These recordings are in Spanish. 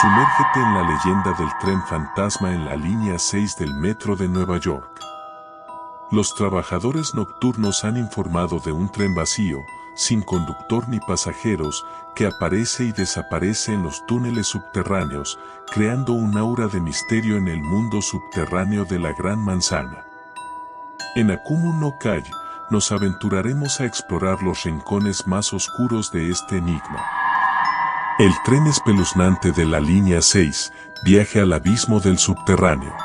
Sumérgete en la leyenda del tren fantasma en la línea 6 del metro de Nueva York. Los trabajadores nocturnos han informado de un tren vacío, sin conductor ni pasajeros, que aparece y desaparece en los túneles subterráneos, creando un aura de misterio en el mundo subterráneo de la Gran Manzana. En Akumu no Kai, nos aventuraremos a explorar los rincones más oscuros de este enigma. El tren espeluznante de la línea 6, viaje al abismo del subterráneo.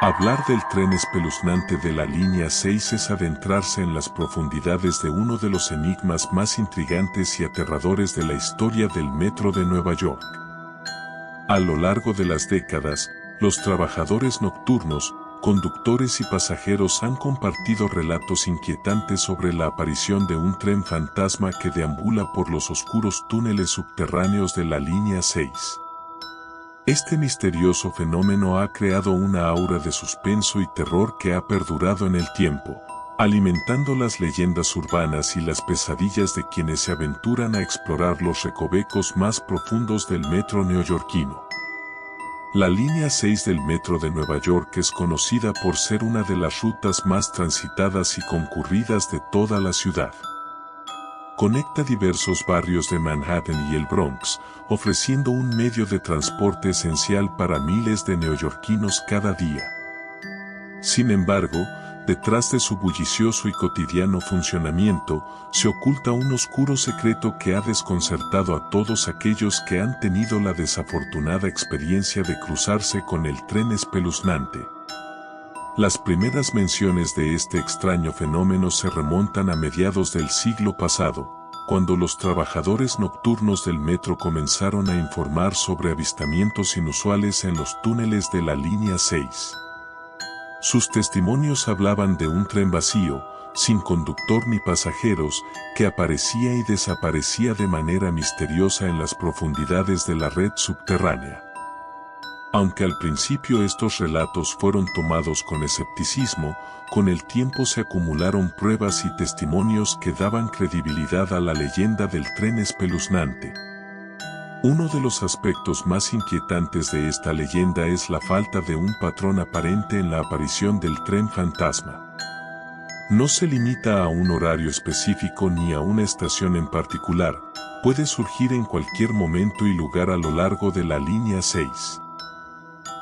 Hablar del tren espeluznante de la línea 6 es adentrarse en las profundidades de uno de los enigmas más intrigantes y aterradores de la historia del metro de Nueva York. A lo largo de las décadas, los trabajadores nocturnos, conductores y pasajeros han compartido relatos inquietantes sobre la aparición de un tren fantasma que deambula por los oscuros túneles subterráneos de la línea 6. Este misterioso fenómeno ha creado una aura de suspenso y terror que ha perdurado en el tiempo, alimentando las leyendas urbanas y las pesadillas de quienes se aventuran a explorar los recovecos más profundos del metro neoyorquino. La línea 6 del metro de Nueva York es conocida por ser una de las rutas más transitadas y concurridas de toda la ciudad. Conecta diversos barrios de Manhattan y el Bronx, ofreciendo un medio de transporte esencial para miles de neoyorquinos cada día. Sin embargo, detrás de su bullicioso y cotidiano funcionamiento, se oculta un oscuro secreto que ha desconcertado a todos aquellos que han tenido la desafortunada experiencia de cruzarse con el tren espeluznante. Las primeras menciones de este extraño fenómeno se remontan a mediados del siglo pasado, cuando los trabajadores nocturnos del metro comenzaron a informar sobre avistamientos inusuales en los túneles de la línea 6. Sus testimonios hablaban de un tren vacío, sin conductor ni pasajeros, que aparecía y desaparecía de manera misteriosa en las profundidades de la red subterránea. Aunque al principio estos relatos fueron tomados con escepticismo, con el tiempo se acumularon pruebas y testimonios que daban credibilidad a la leyenda del tren espeluznante. Uno de los aspectos más inquietantes de esta leyenda es la falta de un patrón aparente en la aparición del tren fantasma. No se limita a un horario específico ni a una estación en particular, puede surgir en cualquier momento y lugar a lo largo de la línea 6.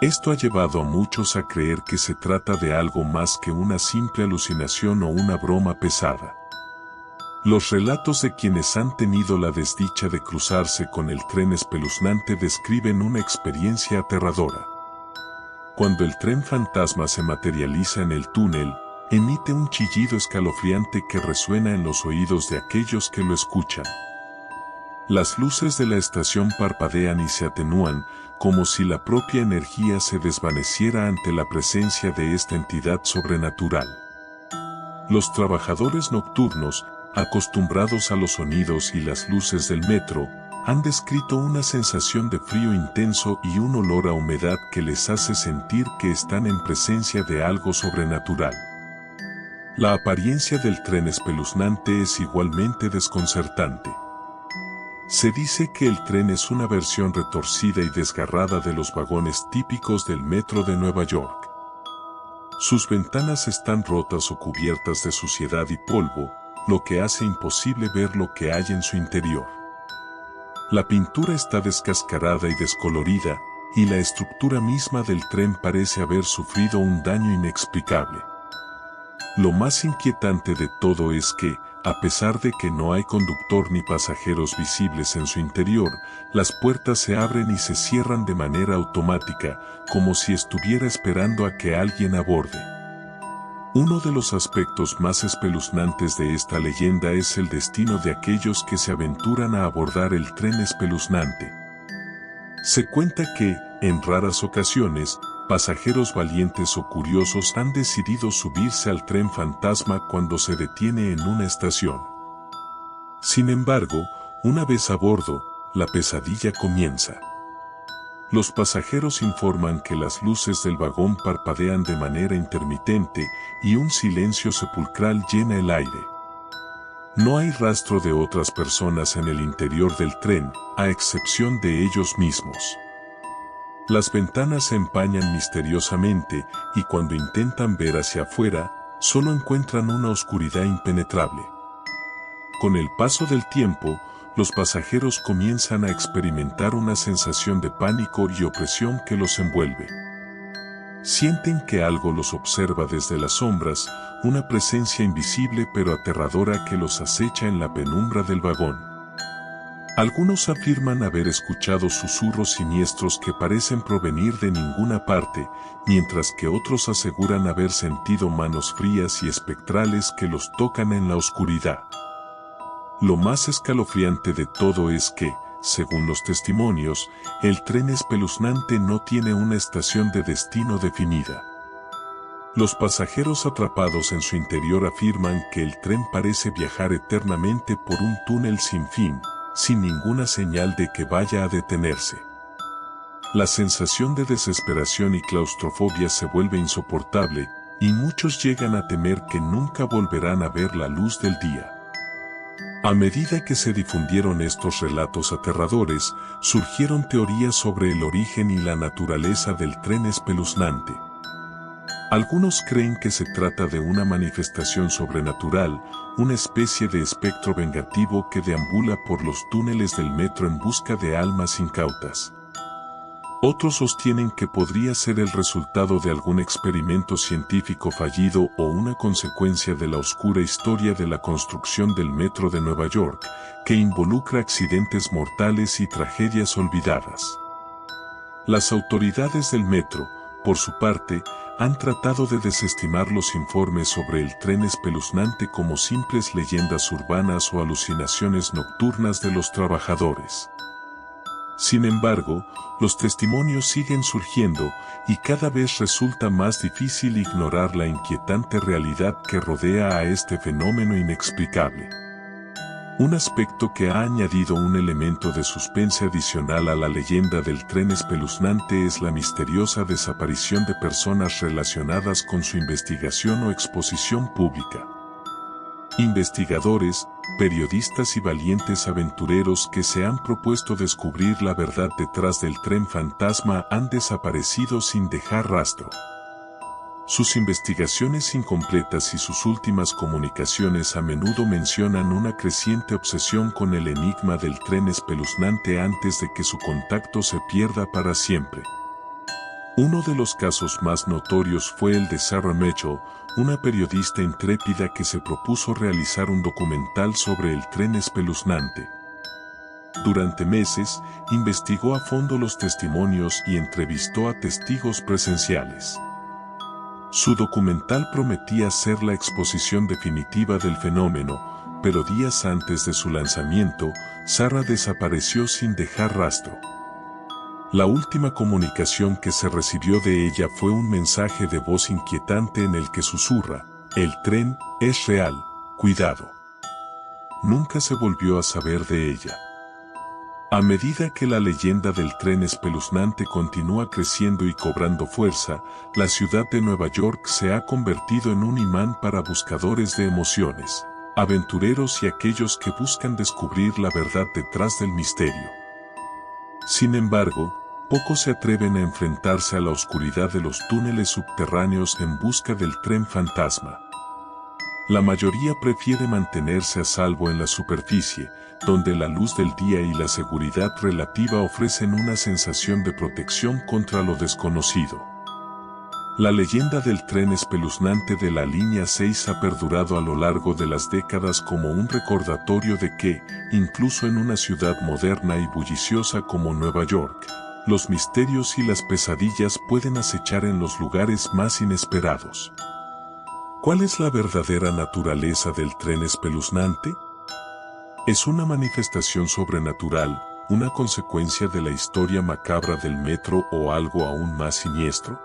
Esto ha llevado a muchos a creer que se trata de algo más que una simple alucinación o una broma pesada. Los relatos de quienes han tenido la desdicha de cruzarse con el tren espeluznante describen una experiencia aterradora. Cuando el tren fantasma se materializa en el túnel, emite un chillido escalofriante que resuena en los oídos de aquellos que lo escuchan. Las luces de la estación parpadean y se atenúan, como si la propia energía se desvaneciera ante la presencia de esta entidad sobrenatural. Los trabajadores nocturnos, acostumbrados a los sonidos y las luces del metro, han descrito una sensación de frío intenso y un olor a humedad que les hace sentir que están en presencia de algo sobrenatural. La apariencia del tren espeluznante es igualmente desconcertante. Se dice que el tren es una versión retorcida y desgarrada de los vagones típicos del metro de Nueva York. Sus ventanas están rotas o cubiertas de suciedad y polvo, lo que hace imposible ver lo que hay en su interior. La pintura está descascarada y descolorida, y la estructura misma del tren parece haber sufrido un daño inexplicable. Lo más inquietante de todo es que, a pesar de que no hay conductor ni pasajeros visibles en su interior, las puertas se abren y se cierran de manera automática, como si estuviera esperando a que alguien aborde. Uno de los aspectos más espeluznantes de esta leyenda es el destino de aquellos que se aventuran a abordar el tren espeluznante. Se cuenta que, en raras ocasiones, pasajeros valientes o curiosos han decidido subirse al tren fantasma cuando se detiene en una estación. Sin embargo, una vez a bordo, la pesadilla comienza. Los pasajeros informan que las luces del vagón parpadean de manera intermitente y un silencio sepulcral llena el aire. No hay rastro de otras personas en el interior del tren, a excepción de ellos mismos. Las ventanas se empañan misteriosamente y cuando intentan ver hacia afuera, solo encuentran una oscuridad impenetrable. Con el paso del tiempo, los pasajeros comienzan a experimentar una sensación de pánico y opresión que los envuelve. Sienten que algo los observa desde las sombras, una presencia invisible pero aterradora que los acecha en la penumbra del vagón. Algunos afirman haber escuchado susurros siniestros que parecen provenir de ninguna parte, mientras que otros aseguran haber sentido manos frías y espectrales que los tocan en la oscuridad. Lo más escalofriante de todo es que, según los testimonios, el tren espeluznante no tiene una estación de destino definida. Los pasajeros atrapados en su interior afirman que el tren parece viajar eternamente por un túnel sin fin, sin ninguna señal de que vaya a detenerse. La sensación de desesperación y claustrofobia se vuelve insoportable, y muchos llegan a temer que nunca volverán a ver la luz del día. A medida que se difundieron estos relatos aterradores, surgieron teorías sobre el origen y la naturaleza del tren espeluznante. Algunos creen que se trata de una manifestación sobrenatural, una especie de espectro vengativo que deambula por los túneles del metro en busca de almas incautas. Otros sostienen que podría ser el resultado de algún experimento científico fallido o una consecuencia de la oscura historia de la construcción del metro de Nueva York, que involucra accidentes mortales y tragedias olvidadas. Las autoridades del metro, por su parte, han tratado de desestimar los informes sobre el tren espeluznante como simples leyendas urbanas o alucinaciones nocturnas de los trabajadores. Sin embargo, los testimonios siguen surgiendo y cada vez resulta más difícil ignorar la inquietante realidad que rodea a este fenómeno inexplicable. Un aspecto que ha añadido un elemento de suspense adicional a la leyenda del tren espeluznante es la misteriosa desaparición de personas relacionadas con su investigación o exposición pública. Investigadores, periodistas y valientes aventureros que se han propuesto descubrir la verdad detrás del tren fantasma han desaparecido sin dejar rastro. Sus investigaciones incompletas y sus últimas comunicaciones a menudo mencionan una creciente obsesión con el enigma del tren espeluznante antes de que su contacto se pierda para siempre. Uno de los casos más notorios fue el de Sarah Mitchell, una periodista intrépida que se propuso realizar un documental sobre el tren espeluznante. Durante meses, investigó a fondo los testimonios y entrevistó a testigos presenciales. Su documental prometía ser la exposición definitiva del fenómeno, pero días antes de su lanzamiento, Sarah desapareció sin dejar rastro. La última comunicación que se recibió de ella fue un mensaje de voz inquietante en el que susurra: "El tren es real, cuidado". Nunca se volvió a saber de ella. A medida que la leyenda del tren espeluznante continúa creciendo y cobrando fuerza, la ciudad de Nueva York se ha convertido en un imán para buscadores de emociones, aventureros y aquellos que buscan descubrir la verdad detrás del misterio. Sin embargo, pocos se atreven a enfrentarse a la oscuridad de los túneles subterráneos en busca del tren fantasma. La mayoría prefiere mantenerse a salvo en la superficie, donde la luz del día y la seguridad relativa ofrecen una sensación de protección contra lo desconocido. La leyenda del tren espeluznante de la línea 6 ha perdurado a lo largo de las décadas como un recordatorio de que, incluso en una ciudad moderna y bulliciosa como Nueva York, los misterios y las pesadillas pueden acechar en los lugares más inesperados. ¿Cuál es la verdadera naturaleza del tren espeluznante? ¿Es una manifestación sobrenatural, una consecuencia de la historia macabra del metro o algo aún más siniestro?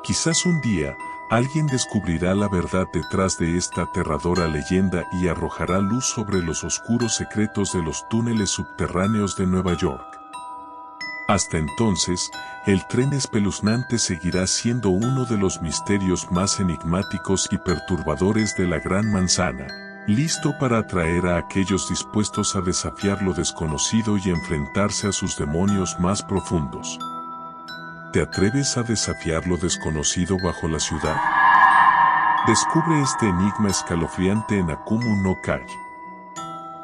Quizás un día, alguien descubrirá la verdad detrás de esta aterradora leyenda y arrojará luz sobre los oscuros secretos de los túneles subterráneos de Nueva York. Hasta entonces, el tren espeluznante seguirá siendo uno de los misterios más enigmáticos y perturbadores de la Gran Manzana, listo para atraer a aquellos dispuestos a desafiar lo desconocido y enfrentarse a sus demonios más profundos. ¿Te atreves a desafiar lo desconocido bajo la ciudad? Descubre este enigma escalofriante en Akumu no Kai.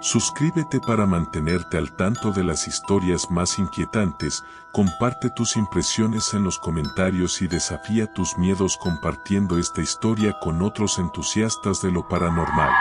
Suscríbete para mantenerte al tanto de las historias más inquietantes, comparte tus impresiones en los comentarios y desafía tus miedos compartiendo esta historia con otros entusiastas de lo paranormal.